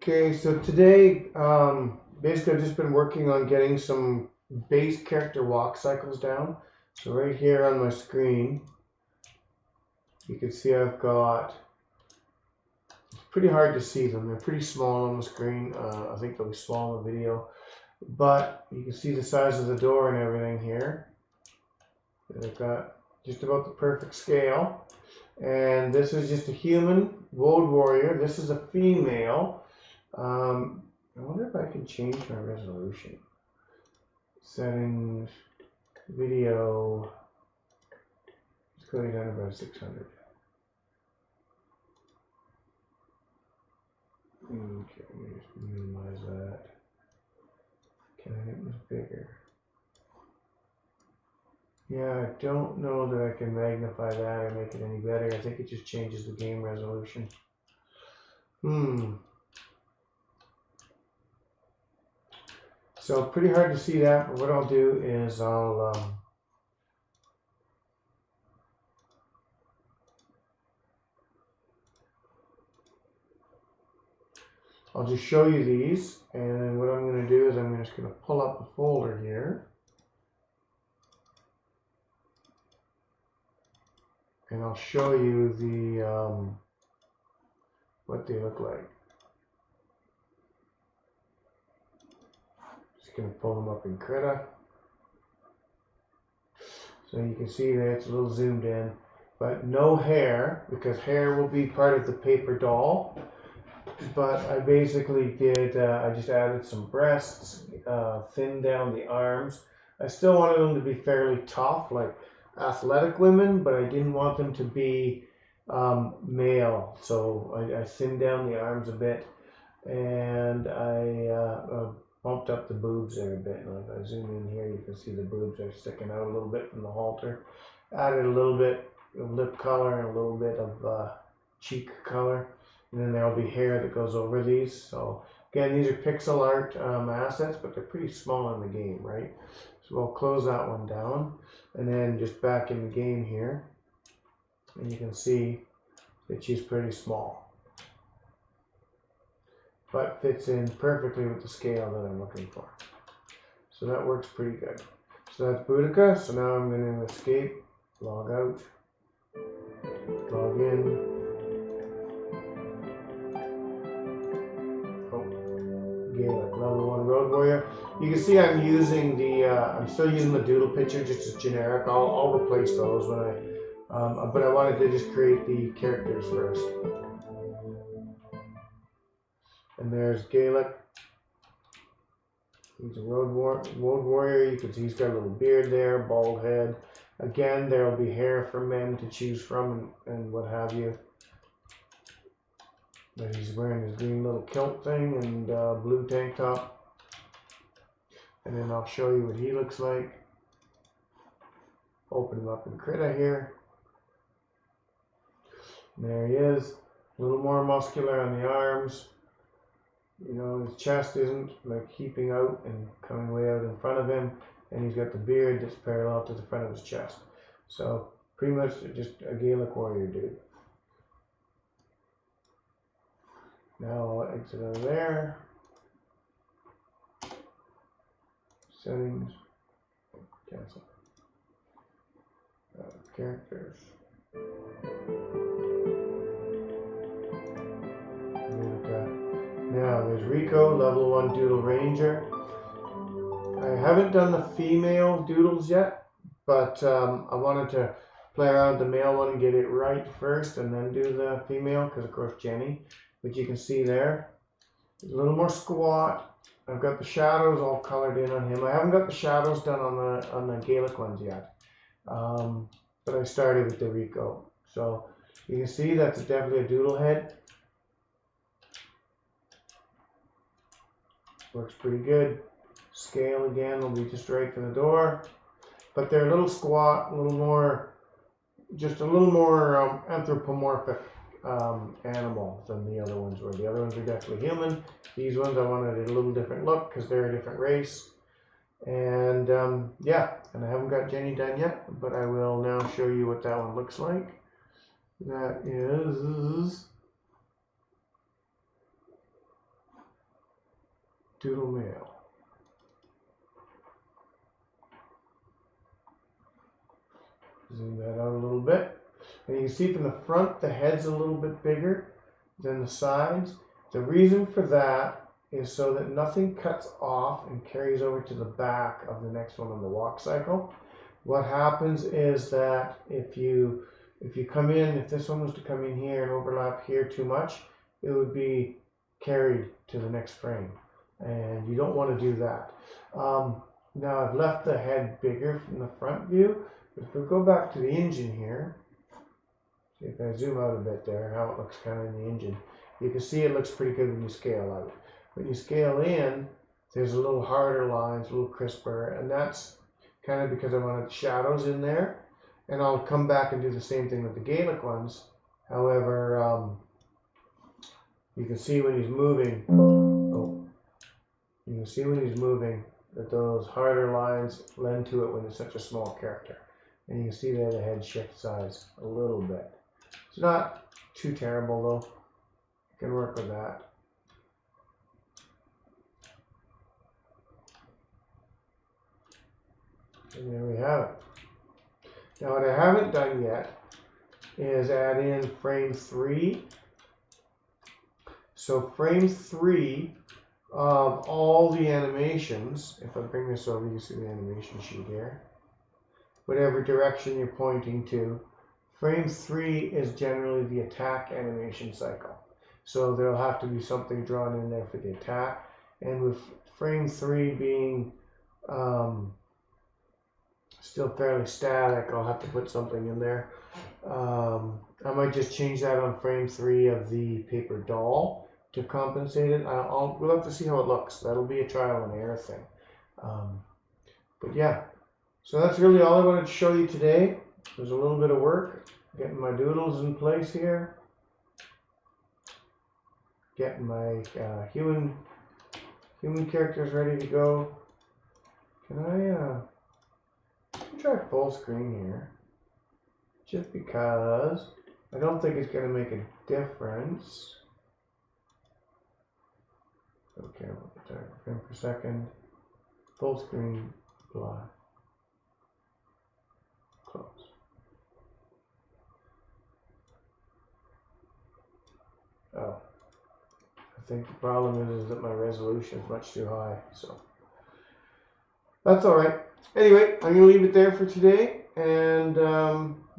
Okay, so today, basically I've just been working on getting some base character walk cycles down. So right here on my screen, you can see I've got, it's pretty hard to see them. They're pretty small on the screen. I think they'll be small in the video. But you can see the size of the door and everything here. They've got just about the perfect scale. And this is just a human wood warrior. This is a female. I wonder if I can change my resolution. Settings, video, let's go down to about 600. Okay, let me just minimize that. Can I make this bigger? Yeah, I don't know that I can magnify that or make it any better. I think it just changes the game resolution. So pretty hard to see that, but what I'll do is I'll just show you these, and what I'm going to do is I'm just going to pull up a folder here, and I'll show you the what they look like. Just going to pull them up in Krita. So you can see that it's a little zoomed in, but no hair, because hair will be part of the paper doll. But I basically did, I just added some breasts, thinned down the arms. I still wanted them to be fairly tough, like athletic women, but I didn't want them to be male. So I thinned down the arms a bit, and I bumped up the boobs there a bit. And if I zoom in here, you can see the boobs are sticking out a little bit from the halter. Added a little bit of lip color and a little bit of cheek color. And then there'll be hair that goes over these. So again, these are pixel art assets, but they're pretty small in the game, right? So we'll close that one down. And then just back in the game here, and you can see that she's pretty small, but fits in perfectly with the scale that I'm looking for. So that works pretty good. So that's Boudica. So now I'm going to escape, log out, log in. Gaelic, level 1 road warrior. You can see I'm using the, I'm still using the doodle picture just as generic. I'll replace those when I, but I wanted to just create the characters first. And there's Gaelic. He's a road warrior. You can see he's got a little beard there, bald head. Again, there will be hair for men to choose from and what have you. But he's wearing his green little kilt thing and blue tank top. And then I'll show you what he looks like. Open him up in Krita here. And there he is. A little more muscular on the arms. You know, his chest isn't like heaping out and coming way out in front of him. And he's got the beard that's parallel to the front of his chest. So pretty much just a Gaelic warrior dude. Now I'll exit out of there. Settings. Cancel. Characters. Now there's Rico, level 1 Doodle Ranger. I haven't done the female doodles yet, but I wanted to play around with the male one and get it right first and then do the female, because of course Jenny. But you can see there, a little more squat. I've got the shadows all colored in on him. I haven't got the shadows done on the Gaelic ones yet, but I started with the Rico. So you can see that's definitely a doodle head. Works pretty good. Scale again will be just right for the door, but they're a little squat, a little more, just a little more anthropomorphic animal than the other ones were. The other ones are definitely human. These ones I wanted a little different look because they're a different race. And yeah, and I haven't got Jenny done yet, but I will now show you what that one looks like. That is doodle male. Zoom that out a little bit. And you can see from the front, the head's a little bit bigger than the sides. The reason for that is so that nothing cuts off and carries over to the back of the next one on the walk cycle. What happens is that if you come in, if this one was to come in here and overlap here too much, it would be carried to the next frame. And you don't want to do that. Now I've left the head bigger from the front view. But if we go back to the engine here, see if I zoom out a bit there, how it looks kind of in the engine. You can see it looks pretty good when you scale out. When you scale in, there's a little harder lines, a little crisper, and that's kind of because I wanted shadows in there. And I'll come back and do the same thing with the Gaelic ones. However, you can see when he's moving, you can see when he's moving that those harder lines lend to it when it's such a small character. And you can see there the head shift size a little bit. It's not too terrible though. You can work with that. And there we have it. Now what I haven't done yet is add in frame 3. So frame 3 of all the animations, if I bring this over, you see the animation sheet here. Whatever direction you're pointing to, frame 3 is generally the attack animation cycle. So there'll have to be something drawn in there for the attack. And with frame 3 being still fairly static, I'll have to put something in there. I might just change that on frame 3 of the paper doll to compensate it. We'll have to see how it looks. That'll be a trial and error thing. But yeah, so that's really all I wanted to show you today. There's a little bit of work getting my doodles in place here, getting my human characters ready to go. Can I try full screen here, just because I don't think it's going to make a difference. Okay, frame per second, full screen, blah. Close. Oh, I think the problem is that my resolution is much too high, so that's all right. Anyway, I'm going to leave it there for today, and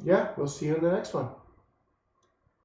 yeah, we'll see you in the next one.